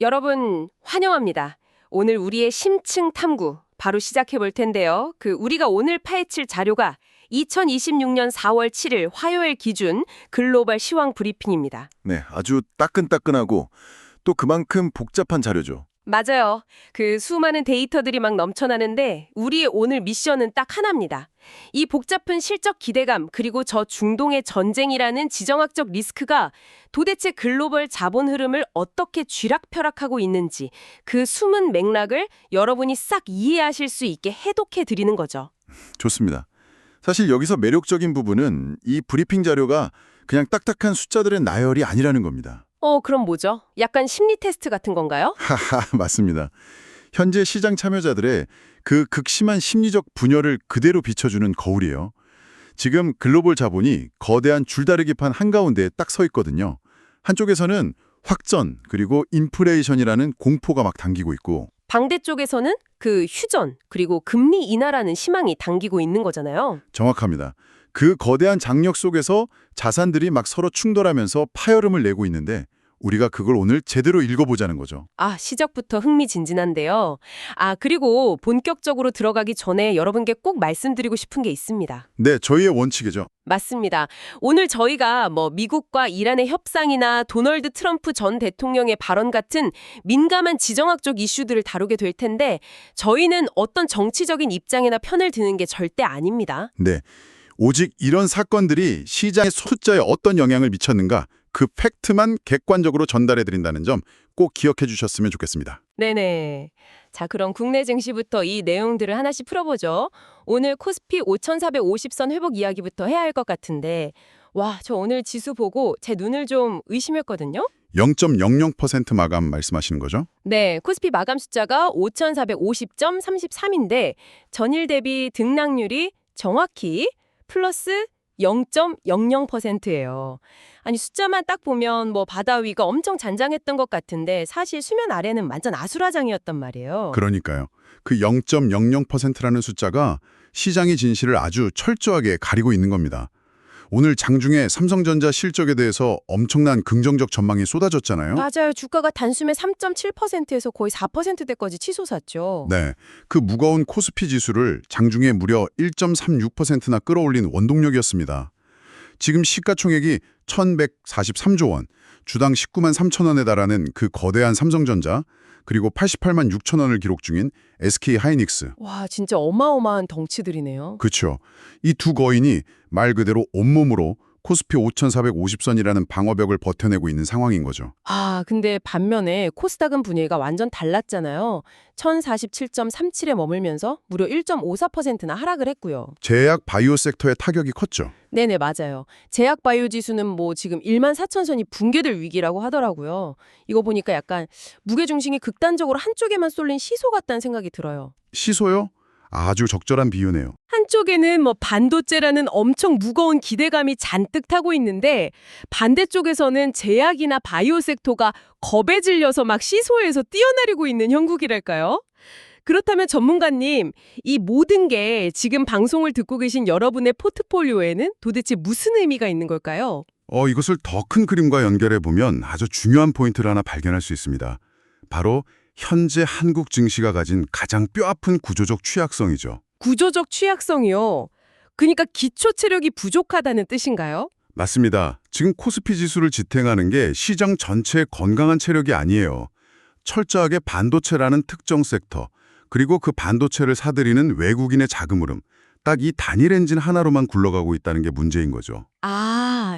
여러분 환영합니다. 오늘 우리의 심층 탐구 바로 시작해 볼 텐데요. 우리가 오늘 파헤칠 자료가 2026년 4월 7일 화요일 기준 글로벌 시황 브리핑입니다. 네, 아주 따끈따끈하고 또 그만큼 복잡한 자료죠. 맞아요. 수많은 데이터들이 막 넘쳐나는데 우리의 오늘 미션은 딱 하나입니다. 이 복잡한 실적 기대감 그리고 저 중동의 전쟁이라는 지정학적 리스크가 도대체 글로벌 자본 흐름을 어떻게 쥐락펴락하고 있는지 그 숨은 맥락을 여러분이 싹 이해하실 수 있게 해독해 드리는 거죠. 좋습니다. 사실 여기서 매력적인 부분은 이 브리핑 자료가 그냥 딱딱한 숫자들의 나열이 아니라는 겁니다. 그럼 뭐죠? 약간 심리 테스트 같은 건가요? 하하, 맞습니다. 현재 시장 참여자들의 그 극심한 심리적 분열을 그대로 비춰주는 거울이에요. 지금 글로벌 자본이 거대한 줄다리기판 한가운데에 딱 서 있거든요. 한쪽에서는 확전, 그리고 인플레이션이라는 공포가 막 당기고 있고, 반대쪽에서는 휴전, 그리고 금리 인하라는 희망이 당기고 있는 거잖아요. 정확합니다. 그 거대한 장력 속에서 자산들이 막 서로 충돌하면서 파열음을 내고 있는데 우리가 그걸 오늘 제대로 읽어보자는 거죠. 시작부터 흥미진진한데요. 그리고 본격적으로 들어가기 전에 여러분께 꼭 말씀드리고 싶은 게 있습니다. 네, 저희의 원칙이죠. 맞습니다. 오늘 저희가 미국과 이란의 협상이나 도널드 트럼프 전 대통령의 발언 같은 민감한 지정학적 이슈들을 다루게 될 텐데 저희는 어떤 정치적인 입장이나 편을 드는 게 절대 아닙니다. 네, 오직 이런 사건들이 시장의 숫자에 어떤 영향을 미쳤는가 그 팩트만 객관적으로 전달해드린다는 점 꼭 기억해 주셨으면 좋겠습니다. 네네. 자, 그럼 국내 증시부터 이 내용들을 하나씩 풀어보죠. 오늘 코스피 5,450선 회복 이야기부터 해야 할 것 같은데 와, 저 오늘 지수 보고 제 눈을 좀 의심했거든요. 0.00% 마감 말씀하시는 거죠? 네, 코스피 마감 숫자가 5,450.33인데 전일 대비 등락률이 정확히 플러스 0.00%예요. 아니 숫자만 딱 보면 바다 위가 엄청 잔잔했던 것 같은데 사실 수면 아래는 완전 아수라장이었단 말이에요. 그러니까요. 그 0.00%라는 숫자가 시장의 진실을 아주 철저하게 가리고 있는 겁니다. 오늘 장중에 삼성전자 실적에 대해서 엄청난 긍정적 전망이 쏟아졌잖아요. 맞아요. 주가가 단숨에 3.7%에서 거의 4%대까지 치솟았죠. 네, 그 무거운 코스피 지수를 장중에 무려 1.36%나 끌어올린 원동력이었습니다. 지금 시가총액이 1,143조 원, 주당 19만 3천 원에 달하는 그 거대한 삼성전자, 그리고 88만 6천 원을 기록 중인 SK하이닉스. 와, 진짜 어마어마한 덩치들이네요. 그렇죠. 이 두 거인이 말 그대로 온몸으로 코스피 5,450선이라는 방어벽을 버텨내고 있는 상황인 거죠. 근데 반면에 코스닥은 분위기가 완전 달랐잖아요. 1047.37에 머물면서 무려 1.54%나 하락을 했고요. 제약 바이오 섹터의 타격이 컸죠. 네네, 맞아요. 제약 바이오 지수는 지금 14,000선이 붕괴될 위기라고 하더라고요. 이거 보니까 약간 무게중심이 극단적으로 한쪽에만 쏠린 시소 같다는 생각이 들어요. 시소요? 아주 적절한 비유네요. 한쪽에는 반도체라는 엄청 무거운 기대감이 잔뜩 타고 있는데 반대쪽에서는 제약이나 바이오 섹터가 겁에 질려서 막 시소에서 뛰어내리고 있는 형국이랄까요? 그렇다면 전문가님, 이 모든 게 지금 방송을 듣고 계신 여러분의 포트폴리오에는 도대체 무슨 의미가 있는 걸까요? 이것을 더 큰 그림과 연결해 보면 아주 중요한 포인트를 하나 발견할 수 있습니다. 바로 현재 한국 증시가 가진 가장 뼈아픈 구조적 취약성이죠. 구조적 취약성이요. 그러니까 기초 체력이 부족하다는 뜻인가요? 맞습니다. 지금 코스피 지수를 지탱하는 게 시장 전체의 건강한 체력이 아니에요. 철저하게 반도체라는 특정 섹터, 그리고 그 반도체를 사들이는 외국인의 자금 흐름, 딱 이 단일 엔진 하나로만 굴러가고 있다는 게 문제인 거죠.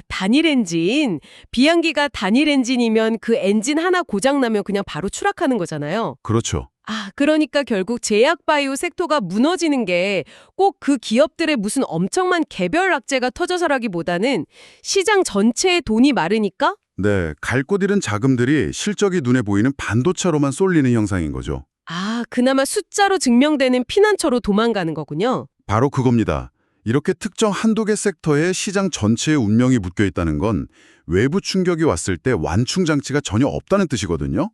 단일 엔진. 비행기가 단일 엔진이면 그 엔진 하나 고장나면 그냥 바로 추락하는 거잖아요. 그렇죠. 그러니까 결국 제약 바이오 섹터가 무너지는 게 꼭 그 기업들의 무슨 엄청난 개별 악재가 터져서라기보다는 시장 전체의 돈이 마르니까? 네, 갈 곳 잃은 자금들이 실적이 눈에 보이는 반도체로만 쏠리는 형상인 거죠. 그나마 숫자로 증명되는 피난처로 도망가는 거군요. 바로 그겁니다. 이렇게 특정 한두 개 섹터에 시장 전체의 운명이 묶여 있다는 건 외부 충격이 왔을 때 완충 장치가 전혀 없다는 뜻이거든요.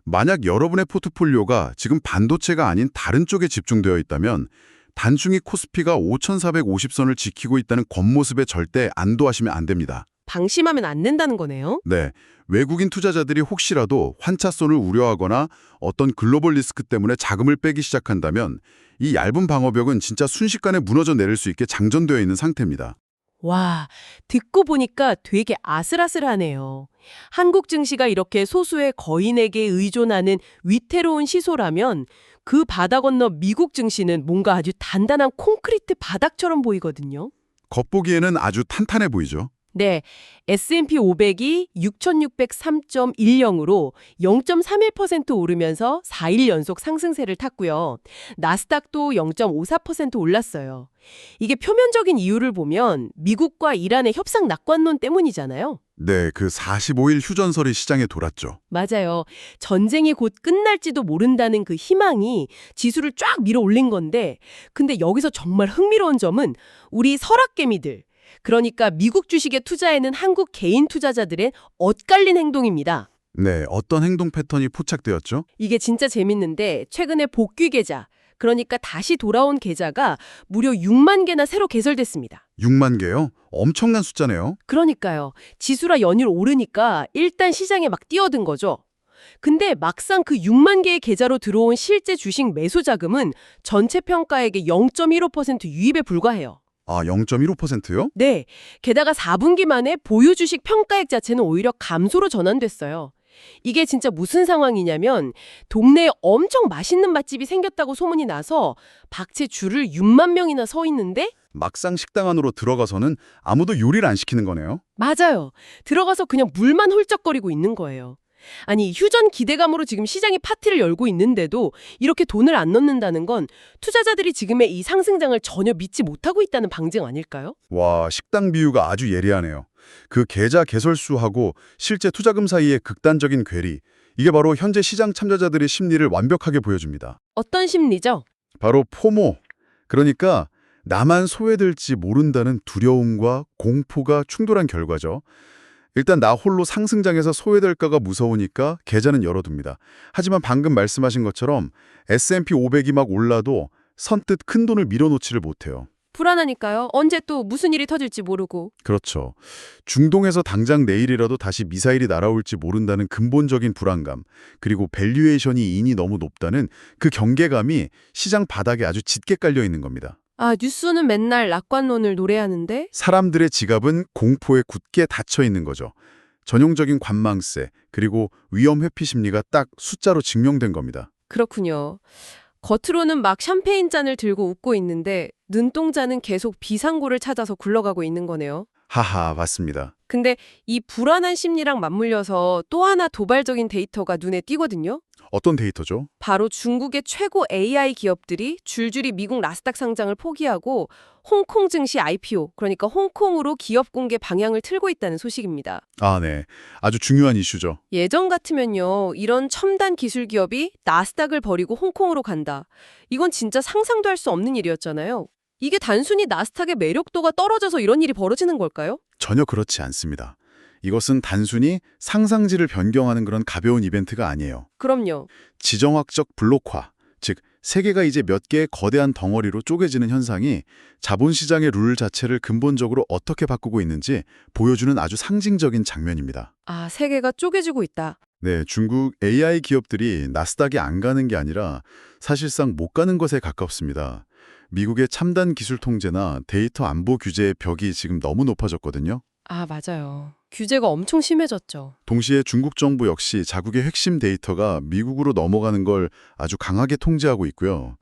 만약 여러분의 포트폴리오가 지금 반도체가 아닌 다른 쪽에 집중되어 있다면 단순히 코스피가 5,450선을 지키고 있다는 겉모습에 절대 안도하시면 안 됩니다. 방심하면 안 된다는 거네요. 네, 외국인 투자자들이 혹시라도 환차손을 우려하거나 어떤 글로벌 리스크 때문에 자금을 빼기 시작한다면 이 얇은 방어벽은 진짜 순식간에 무너져 내릴 수 있게 장전되어 있는 상태입니다. 와, 듣고 보니까 되게 아슬아슬하네요. 한국 증시가 이렇게 소수의 거인에게 의존하는 위태로운 시소라면 그 바다 건너 미국 증시는 뭔가 아주 단단한 콘크리트 바닥처럼 보이거든요. 겉보기에는 아주 탄탄해 보이죠. 네, S&P 500이 6,603.10으로 0.31% 오르면서 4일 연속 상승세를 탔고요. 나스닥도 0.54% 올랐어요. 이게 표면적인 이유를 보면 미국과 이란의 협상 낙관론 때문이잖아요. 네, 그 45일 휴전설이 시장에 돌았죠. 맞아요. 전쟁이 곧 끝날지도 모른다는 그 희망이 지수를 쫙 밀어 올린 건데, 근데 여기서 정말 흥미로운 점은 우리 설악개미들, 그러니까 미국 주식에 투자해는 한국 개인 투자자들의 엇갈린 행동입니다. 네, 어떤 행동 패턴이 포착되었죠? 이게 진짜 재밌는데 최근에 복귀 계좌, 그러니까 다시 돌아온 계좌가 무려 6만 개나 새로 개설됐습니다. 6만 개요? 엄청난 숫자네요. 그러니까요. 지수라 연일 오르니까 일단 시장에 막 뛰어든 거죠. 근데 막상 그 6만 개의 계좌로 들어온 실제 주식 매수 자금은 전체 평가액의 0.15% 유입에 불과해요. 아, 0.15%요? 네, 게다가 4분기 만에 보유 주식 평가액 자체는 오히려 감소로 전환됐어요. 이게 진짜 무슨 상황이냐면 동네에 엄청 맛있는 맛집이 생겼다고 소문이 나서 박채 줄을 6만 명이나 서 있는데 막상 식당 안으로 들어가서는 아무도 요리를 안 시키는 거네요. 맞아요. 들어가서 그냥 물만 훌쩍거리고 있는 거예요. 아니, 휴전 기대감으로 지금 시장이 파티를 열고 있는데도 이렇게 돈을 안 넣는다는 건 투자자들이 지금의 이 상승장을 전혀 믿지 못하고 있다는 방증 아닐까요? 와, 식당 비유가 아주 예리하네요. 그 계좌 개설수하고 실제 투자금 사이의 극단적인 괴리, 이게 바로 현재 시장 참여자들의 심리를 완벽하게 보여줍니다. 어떤 심리죠? 바로 포모, 그러니까 나만 소외될지 모른다는 두려움과 공포가 충돌한 결과죠. 일단 나 홀로 상승장에서 소외될까가 무서우니까 계좌는 열어둡니다. 하지만 방금 말씀하신 것처럼 S&P 500이 막 올라도 선뜻 큰 돈을 밀어놓지를 못해요. 불안하니까요. 언제 또 무슨 일이 터질지 모르고. 그렇죠. 중동에서 당장 내일이라도 다시 미사일이 날아올지 모른다는 근본적인 불안감, 그리고 밸류에이션이 인이 너무 높다는 그 경계감이 시장 바닥에 아주 짙게 깔려 있는 겁니다. 아, 뉴스는 맨날 낙관론을 노래하는데 사람들의 지갑은 공포에 굳게 닫혀 있는 거죠. 전형적인 관망세, 그리고 위험 회피 심리가 딱 숫자로 증명된 겁니다. 그렇군요. 겉으로는 막 샴페인 잔을 들고 웃고 있는데 눈동자는 계속 비상구를 찾아서 굴러가고 있는 거네요. 하하, 맞습니다. 근데 이 불안한 심리랑 맞물려서 또 하나 도발적인 데이터가 눈에 띄거든요. 어떤 데이터죠? 바로 중국의 최고 AI 기업들이 줄줄이 미국 나스닥 상장을 포기하고 홍콩 증시 IPO, 그러니까 홍콩으로 기업 공개 방향을 틀고 있다는 소식입니다. 아, 네. 아주 중요한 이슈죠. 예전 같으면요, 이런 첨단 기술 기업이 나스닥을 버리고 홍콩으로 간다. 이건 진짜 상상도 할 수 없는 일이었잖아요. 이게 단순히 나스닥의 매력도가 떨어져서 이런 일이 벌어지는 걸까요? 전혀 그렇지 않습니다. 이것은 단순히 상상지를 변경하는 그런 가벼운 이벤트가 아니에요. 그럼요. 지정학적 블록화, 즉 세계가 이제 몇 개의 거대한 덩어리로 쪼개지는 현상이 자본시장의 룰 자체를 근본적으로 어떻게 바꾸고 있는지 보여주는 아주 상징적인 장면입니다. 아, 세계가 쪼개지고 있다. 네, 중국 AI 기업들이 나스닥에 안 가는 게 아니라 사실상 못 가는 것에 가깝습니다. 미국의 첨단 기술 통제나 데이터 안보 규제의 벽이 지금 너무 높아졌거든요. 아, 맞아요. 규제가 엄청 심해졌죠. 동시에 중국 정부 역시 자국의 핵심 데이터가 미국으로 넘어가는 걸 아주 강하게 통제하고 있고요.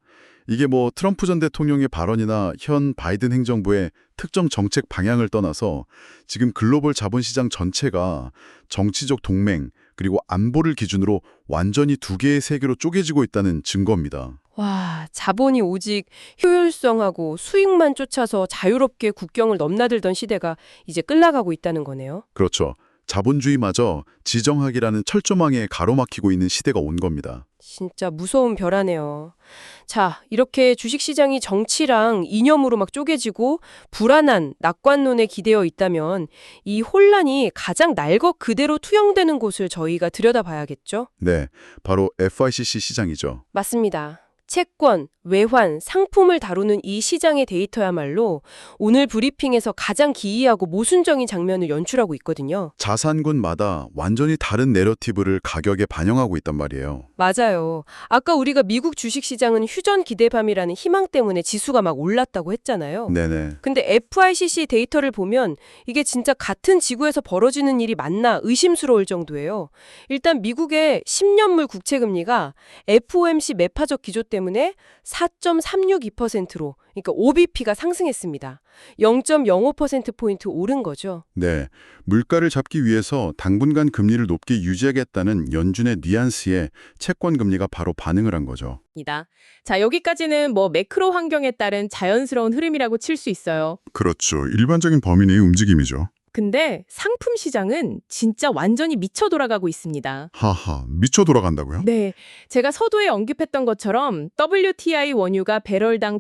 이게 뭐 트럼프 전 대통령의 발언이나 현 바이든 행정부의 특정 정책 방향을 떠나서 지금 글로벌 자본시장 전체가 정치적 동맹 그리고 안보를 기준으로 완전히 두 개의 세계로 쪼개지고 있다는 증거입니다. 와, 자본이 오직 효율성하고 수익만 쫓아서 자유롭게 국경을 넘나들던 시대가 이제 끝나가고 있다는 거네요. 그렇죠. 자본주의마저 지정학이라는 철조망에 가로막히고 있는 시대가 온 겁니다. 진짜 무서운 벼라네요. 자, 이렇게 주식시장이 정치랑 이념으로 막 쪼개지고 불안한 낙관론에 기대어 있다면 이 혼란이 가장 날것 그대로 투영되는 곳을 저희가 들여다봐야겠죠? 네, 바로 FICC 시장이죠. 맞습니다. 채권, 외환, 상품을 다루는 이 시장의 데이터야말로 오늘 브리핑에서 가장 기이하고 모순적인 장면을 연출하고 있거든요. 자산군마다 완전히 다른 내러티브를 가격에 반영하고 있단 말이에요. 맞아요. 아까 우리가 미국 주식시장은 휴전 기대감이라는 희망 때문에 지수가 막 올랐다고 했잖아요. 네네. 근데 FICC 데이터를 보면 이게 진짜 같은 지구에서 벌어지는 일이 맞나 의심스러울 정도예요. 일단 미국의 10년물 국채금리가 FOMC 매파적 기조 때문에 4.362%로, 그러니까 OBP가 상승했습니다. 0.05%포인트 오른 거죠. 네. 물가를 잡기 위해서 당분간 금리를 높게 유지하겠다는 연준의 뉘앙스에 채권 금리가 바로 반응을 한 거죠. 입니다. 자, 여기까지는 뭐 매크로 환경에 따른 자연스러운 흐름이라고 칠 수 있어요. 그렇죠. 일반적인 범위 내의 움직임이죠. 근데 상품 시장은 진짜 완전히 미쳐 돌아가고 있습니다. 하하, 미쳐 돌아간다고요? 네, 제가 서두에 언급했던 것처럼 WTI 원유가 배럴당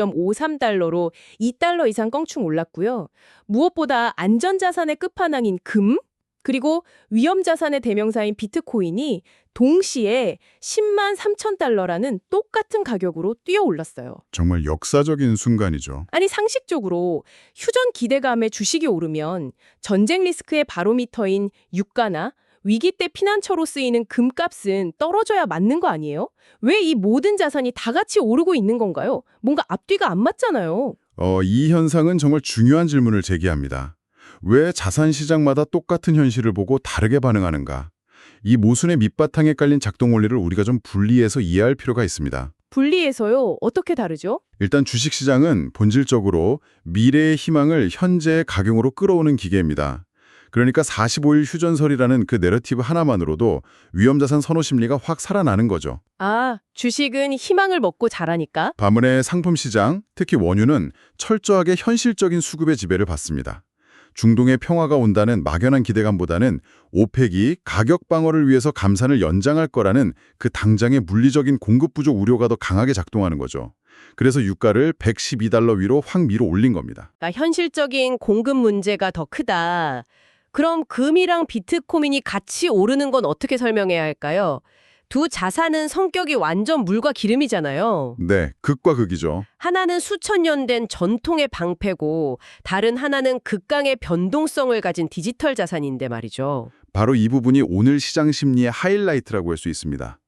112.53달러로 2달러 이상 껑충 올랐고요. 무엇보다 안전자산의 끝판왕인 금, 그리고 위험자산의 대명사인 비트코인이 동시에 10만 3천 달러라는 똑같은 가격으로 뛰어 올랐어요. 정말 역사적인 순간이죠. 아니 상식적으로 휴전 기대감에 주식이 오르면 전쟁 리스크의 바로미터인 유가나 위기 때 피난처로 쓰이는 금값은 떨어져야 맞는 거 아니에요? 왜 이 모든 자산이 다 같이 오르고 있는 건가요? 뭔가 앞뒤가 안 맞잖아요. 이 현상은 정말 중요한 질문을 제기합니다. 왜 자산 시장마다 똑같은 현실을 보고 다르게 반응하는가? 이 모순의 밑바탕에 깔린 작동 원리를 우리가 좀 분리해서 이해할 필요가 있습니다. 분리해서요. 어떻게 다르죠? 일단 주식시장은 본질적으로 미래의 희망을 현재의 가격으로 끌어오는 기계입니다. 그러니까 45일 휴전설이라는 그 내러티브 하나만으로도 위험자산 선호 심리가 확 살아나는 거죠. 아, 주식은 희망을 먹고 자라니까? 반면에 상품시장, 특히 원유는 철저하게 현실적인 수급의 지배를 받습니다. 중동의 평화가 온다는 막연한 기대감보다는 오펙이 가격 방어를 위해서 감산을 연장할 거라는 그 당장의 물리적인 공급 부족 우려가 더 강하게 작동하는 거죠. 그래서 유가를 112달러 위로 확 밀어 올린 겁니다. 그러니까 현실적인 공급 문제가 더 크다. 그럼 금이랑 비트코인이 같이 오르는 건 어떻게 설명해야 할까요? 두 자산은 성격이 완전 물과 기름이잖아요. 네, 극과 극이죠. 하나는 수천 년 된 전통의 방패고 다른 하나는 극강의 변동성을 가진 디지털 자산인데 말이죠. 바로 이 부분이 오늘 시장 심리의 하이라이트라고 할 수 있습니다.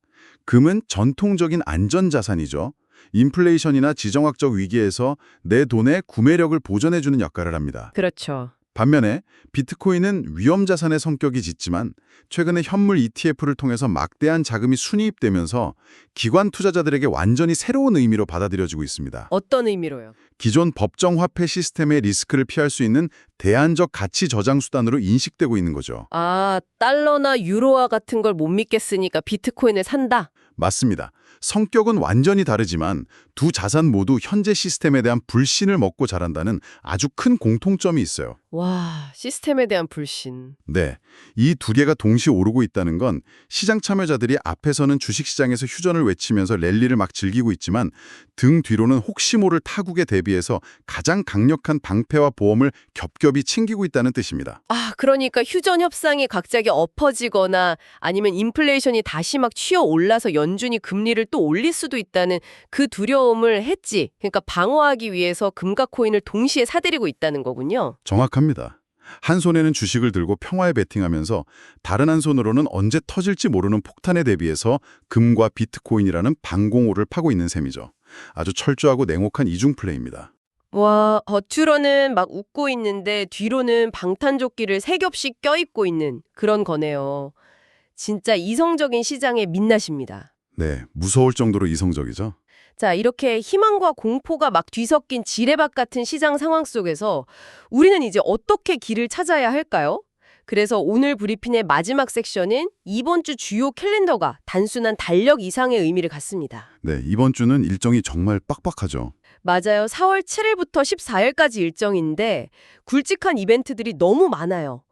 금은 전통적인 안전자산이죠. 인플레이션이나 지정학적 위기에서 내 돈의 구매력을 보존해주는 역할을 합니다. 그렇죠. 반면에 비트코인은 위험자산의 성격이 짙지만 최근에 현물 ETF를 통해서 막대한 자금이 순이입되면서 기관 투자자들에게 완전히 새로운 의미로 받아들여지고 있습니다. 어떤 의미로요? 기존 법정 화폐 시스템의 리스크를 피할 수 있는 대안적 가치 저장 수단으로 인식되고 있는 거죠. 아, 달러나 유로화 같은 걸 못 믿겠으니까 비트코인을 산다? 맞습니다. 성격은 완전히 다르지만 두 자산 모두 현재 시스템에 대한 불신을 먹고 자란다는 아주 큰 공통점이 있어요. 와, 시스템에 대한 불신. 네, 이 두 개가 동시에 오르고 있다는 건 시장 참여자들이 앞에서는 주식시장에서 휴전을 외치면서 랠리를 막 즐기고 있지만 등 뒤로는 혹시 모를 타국에 대비해서 가장 강력한 방패와 보험을 겹겹이 챙기고 있다는 뜻입니다. 아, 그러니까 휴전 협상이 갑자기 엎어지거나 아니면 인플레이션이 다시 막 튀어 올라서 연준이 금리를 또 올릴 수도 있다는 그 두려움을 했지. 그러니까 방어하기 위해서 금과 코인을 동시에 사들이고 있다는 거군요. 정확합니다. 한 손에는 주식을 들고 평화에 베팅하면서 다른 한 손으로는 언제 터질지 모르는 폭탄에 대비해서 금과 비트코인이라는 방공호를 파고 있는 셈이죠. 아주 철저하고 냉혹한 이중 플레이입니다. 와, 겉으로는 막 웃고 있는데 뒤로는 방탄조끼를 세 겹씩 껴입고 있는 그런 거네요. 진짜 이성적인 시장의 민낯입니다. 네, 무서울 정도로 이성적이죠. 자, 이렇게 희망과 공포가 막 뒤섞인 지뢰밭 같은 시장 상황 속에서 우리는 이제 어떻게 길을 찾아야 할까요? 그래서 오늘 브리핑의 마지막 섹션은 이번 주 주요 캘린더가 단순한 달력 이상의 의미를 갖습니다. 네, 이번 주는 일정이 정말 빡빡하죠. 맞아요. 4월 7일부터 14일까지 일정인데 굵직한 이벤트들이 너무 많아요.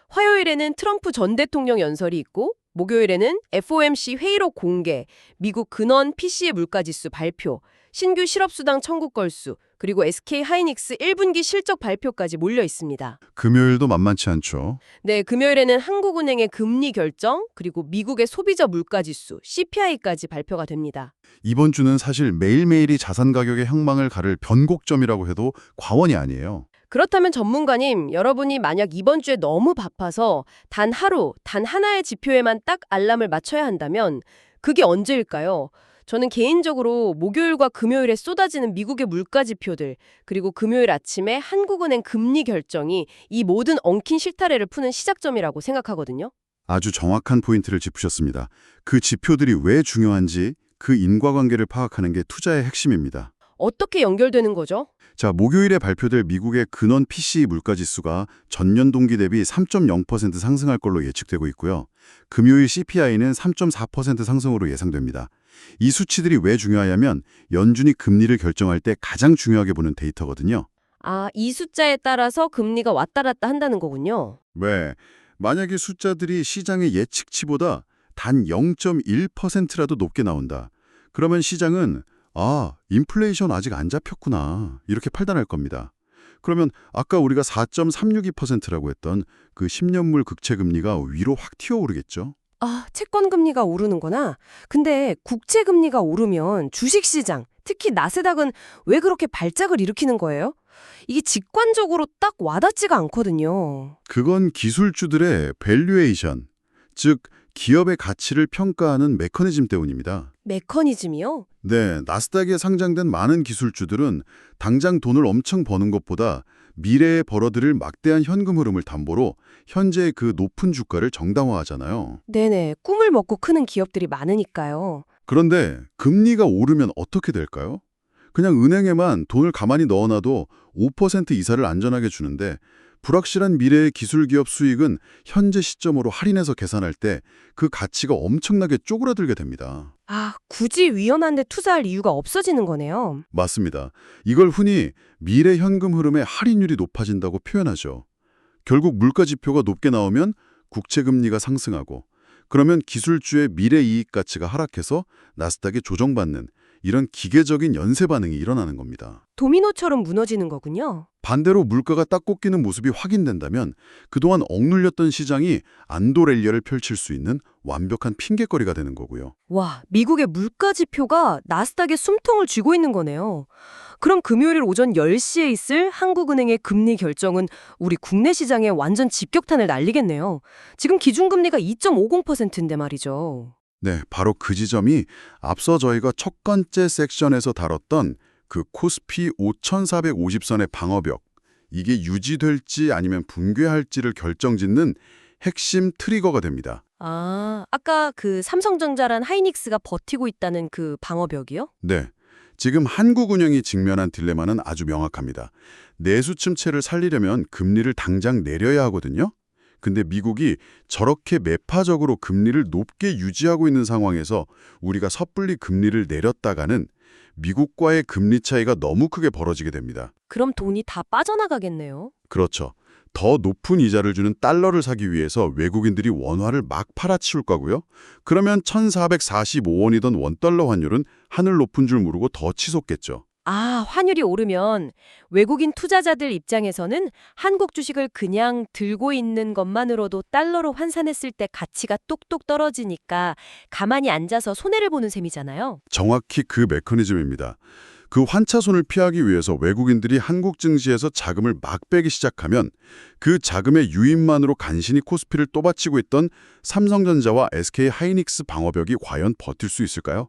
화요일에는 트럼프 전 대통령 연설이 있고 목요일에는 FOMC 회의록 공개, 미국 근원 PC의 물가지수 발표, 신규 실업수당 청구 건수, 그리고 SK 하이닉스 1분기 실적 발표까지 몰려 있습니다. 금요일도 만만치 않죠. 네, 금요일에는 한국은행의 금리 결정, 그리고 미국의 소비자 물가지수, CPI까지 발표가 됩니다. 이번 주는 사실 매일매일이 자산 가격의 향방을 가를 변곡점이라고 해도 과언이 아니에요. 그렇다면 전문가님, 여러분이 만약 이번 주에 너무 바빠서 단 하루, 단 하나의 지표에만 딱 알람을 맞춰야 한다면 그게 언제일까요? 저는 개인적으로 목요일과 금요일에 쏟아지는 미국의 물가 지표들, 그리고 금요일 아침에 한국은행 금리 결정이 이 모든 엉킨 실타래를 푸는 시작점이라고 생각하거든요. 아주 정확한 포인트를 짚으셨습니다. 그 지표들이 왜 중요한지 그 인과관계를 파악하는 게 투자의 핵심입니다. 어떻게 연결되는 거죠? 자, 목요일에 발표될 미국의 근원 PCE 물가지수가 전년 동기 대비 3.0% 상승할 걸로 예측되고 있고요. 금요일 CPI는 3.4% 상승으로 예상됩니다. 이 수치들이 왜 중요하냐면 연준이 금리를 결정할 때 가장 중요하게 보는 데이터거든요. 아, 이 숫자에 따라서 금리가 왔다 갔다 한다는 거군요. 왜? 만약에 숫자들이 시장의 예측치보다 단 0.1%라도 높게 나온다. 그러면 시장은 인플레이션 아직 안 잡혔구나. 이렇게 판단할 겁니다. 그러면 아까 우리가 4.362%라고 했던 그 10년물 국채금리가 위로 확 튀어오르겠죠? 아, 채권금리가 오르는구나. 근데 국채금리가 오르면 주식시장, 특히 나스닥은 왜 그렇게 발작을 일으키는 거예요? 이게 직관적으로 딱 와닿지가 않거든요. 그건 기술주들의 밸류에이션, 즉 기업의 가치를 평가하는 메커니즘 때문입니다. 메커니즘이요? 네, 나스닥에 상장된 많은 기술주들은 당장 돈을 엄청 버는 것보다 미래에 벌어들일 막대한 현금 흐름을 담보로 현재의 그 높은 주가를 정당화하잖아요. 네네, 꿈을 먹고 크는 기업들이 많으니까요. 그런데 금리가 오르면 어떻게 될까요? 그냥 은행에만 돈을 가만히 넣어놔도 5% 이사를 안전하게 주는데 불확실한 미래의 기술기업 수익은 현재 시점으로 할인해서 계산할 때 그 가치가 엄청나게 쪼그라들게 됩니다. 아, 굳이 위험한데 투자할 이유가 없어지는 거네요. 맞습니다. 이걸 흔히 미래 현금 흐름의 할인율이 높아진다고 표현하죠. 결국 물가 지표가 높게 나오면 국채 금리가 상승하고 그러면 기술주의 미래 이익 가치가 하락해서 나스닥에 조정받는 이런 기계적인 연쇄 반응이 일어나는 겁니다. 도미노처럼 무너지는 거군요. 반대로 물가가 딱 꺾이는 모습이 확인된다면 그동안 억눌렸던 시장이 안도렐리아를 펼칠 수 있는 완벽한 핑계거리가 되는 거고요. 와, 미국의 물가 지표가 나스닥에 숨통을 쥐고 있는 거네요. 그럼 금요일 오전 10시에 있을 한국은행의 금리 결정은 우리 국내 시장에 완전 직격탄을 날리겠네요. 지금 기준금리가 2.50%인데 말이죠. 네, 바로 그 지점이 앞서 저희가 첫 번째 섹션에서 다뤘던 그 코스피 5450선의 방어벽, 이게 유지될지 아니면 붕괴할지를 결정짓는 핵심 트리거가 됩니다. 아, 아까 그 삼성전자란 하이닉스가 버티고 있다는 그 방어벽이요? 네, 지금 한국은행이 직면한 딜레마는 아주 명확합니다. 내수 침체를 살리려면 금리를 당장 내려야 하거든요. 근데 미국이 저렇게 매파적으로 금리를 높게 유지하고 있는 상황에서 우리가 섣불리 금리를 내렸다가는 미국과의 금리 차이가 너무 크게 벌어지게 됩니다. 그럼 돈이 다 빠져나가겠네요. 그렇죠. 더 높은 이자를 주는 달러를 사기 위해서 외국인들이 원화를 막 팔아치울 거고요. 그러면 1,445원이던 원달러 환율은 하늘 높은 줄 모르고 더 치솟겠죠. 아, 환율이 오르면 외국인 투자자들 입장에서는 한국 주식을 그냥 들고 있는 것만으로도 달러로 환산했을 때 가치가 뚝뚝 떨어지니까 가만히 앉아서 손해를 보는 셈이잖아요. 정확히 그 메커니즘입니다. 그 환차손을 피하기 위해서 외국인들이 한국 증시에서 자금을 막 빼기 시작하면 그 자금의 유입만으로 간신히 코스피를 또받치고 있던 삼성전자와 SK 하이닉스 방어벽이 과연 버틸 수 있을까요?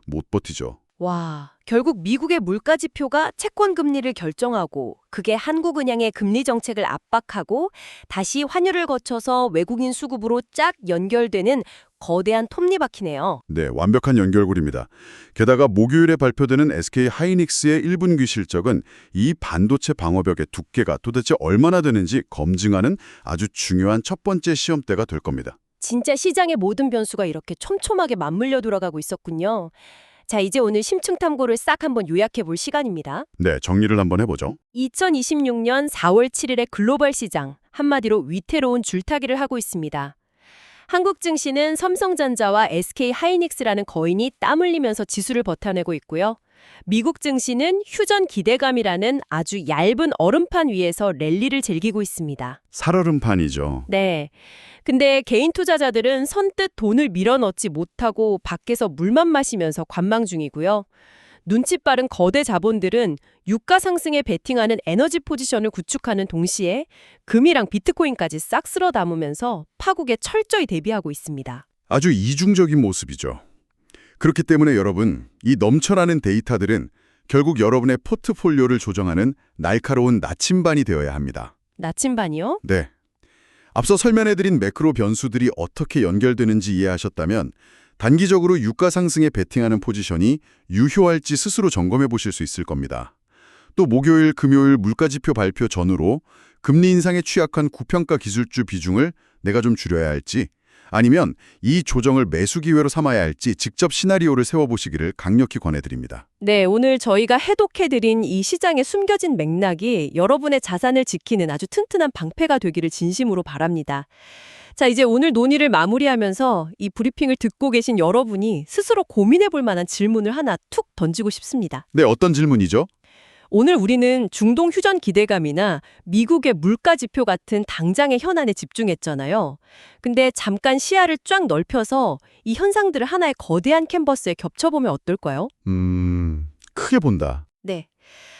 못 버티죠. 와, 결국 미국의 물가 지표가 채권 금리를 결정하고 그게 한국은행의 금리 정책을 압박하고 다시 환율을 거쳐서 외국인 수급으로 쫙 연결되는 거대한 톱니바퀴네요. 네, 완벽한 연결고리입니다. 게다가 목요일에 발표되는 SK 하이닉스의 1분기 실적은 이 반도체 방어벽의 두께가 도대체 얼마나 되는지 검증하는 아주 중요한 첫 번째 시험대가 될 겁니다. 진짜 시장의 모든 변수가 이렇게 촘촘하게 맞물려 돌아가고 있었군요. 자, 이제 오늘 심층 탐구를 싹 한번 요약해 볼 시간입니다. 네, 정리를 한번 해보죠. 2026년 4월 7일의 글로벌 시장, 한마디로 위태로운 줄타기를 하고 있습니다. 한국 증시는 삼성전자와 SK 하이닉스라는 거인이 땀 흘리면서 지수를 버텨내고 있고요. 미국 증시는 휴전 기대감이라는 아주 얇은 얼음판 위에서 랠리를 즐기고 있습니다. 살얼음판이죠. 네. 근데 개인 투자자들은 선뜻 돈을 밀어넣지 못하고 밖에서 물만 마시면서 관망 중이고요. 눈치 빠른 거대 자본들은 유가 상승에 베팅하는 에너지 포지션을 구축하는 동시에 금이랑 비트코인까지 싹 쓸어 담으면서 파국에 철저히 대비하고 있습니다. 아주 이중적인 모습이죠. 그렇기 때문에 여러분, 이 넘쳐나는 데이터들은 결국 여러분의 포트폴리오를 조정하는 날카로운 나침반이 되어야 합니다. 나침반이요? 네. 앞서 설명해드린 매크로 변수들이 어떻게 연결되는지 이해하셨다면 단기적으로 유가 상승에 베팅하는 포지션이 유효할지 스스로 점검해 보실 수 있을 겁니다. 또 목요일, 금요일 물가지표 발표 전후로 금리 인상에 취약한 구평가 기술주 비중을 내가 좀 줄여야 할지 아니면 이 조정을 매수 기회로 삼아야 할지 직접 시나리오를 세워보시기를 강력히 권해드립니다. 네, 오늘 저희가 해독해드린 이 시장의 숨겨진 맥락이 여러분의 자산을 지키는 아주 튼튼한 방패가 되기를 진심으로 바랍니다. 자, 이제 오늘 논의를 마무리하면서 이 브리핑을 듣고 계신 여러분이 스스로 고민해볼 만한 질문을 하나 툭 던지고 싶습니다. 네, 어떤 질문이죠? 오늘 우리는 중동 휴전 기대감이나 미국의 물가 지표 같은 당장의 현안에 집중했잖아요. 근데 잠깐 시야를 쫙 넓혀서 이 현상들을 하나의 거대한 캔버스에 겹쳐보면 어떨까요? 크게 본다. 네.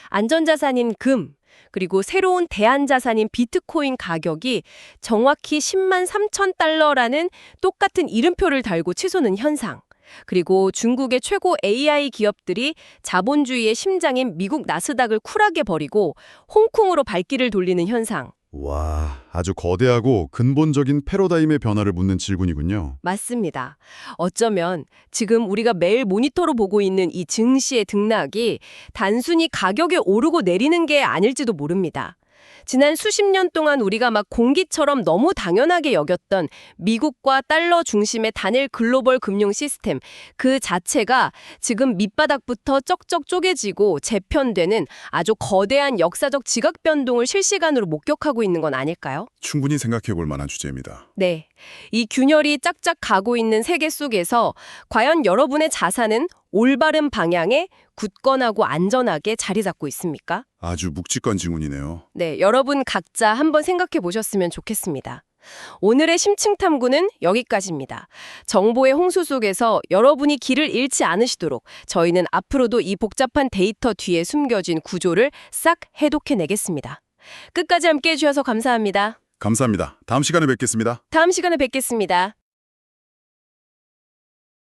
안전자산인 금, 그리고 새로운 대안자산인 비트코인 가격이 정확히 10만 3천 달러라는 똑같은 이름표를 달고 치솟는 현상. 그리고 중국의 최고 AI 기업들이 자본주의의 심장인 미국 나스닥을 쿨하게 버리고 홍콩으로 발길을 돌리는 현상. 와, 아주 거대하고 근본적인 패러다임의 변화를 묻는 질문이군요. 맞습니다. 어쩌면 지금 우리가 매일 모니터로 보고 있는 이 증시의 등락이 단순히 가격이 오르고 내리는 게 아닐지도 모릅니다. 지난 수십 년 동안 우리가 막 공기처럼 너무 당연하게 여겼던 미국과 달러 중심의 단일 글로벌 금융 시스템 그 자체가 지금 밑바닥부터 쩍쩍 쪼개지고 재편되는 아주 거대한 역사적 지각 변동을 실시간으로 목격하고 있는 건 아닐까요? 충분히 생각해 볼 만한 주제입니다. 네. 이 균열이 짝짝 가고 있는 세계 속에서 과연 여러분의 자산은 올바른 방향에 굳건하고 안전하게 자리 잡고 있습니까? 아주 묵직한 질문이네요. 네, 여러분 각자 한번 생각해 보셨으면 좋겠습니다. 오늘의 심층 탐구는 여기까지입니다. 정보의 홍수 속에서 여러분이 길을 잃지 않으시도록 저희는 앞으로도 이 복잡한 데이터 뒤에 숨겨진 구조를 싹 해독해내겠습니다. 끝까지 함께해 주셔서 감사합니다. 감사합니다. 다음 시간에 뵙겠습니다. 다음 시간에 뵙겠습니다.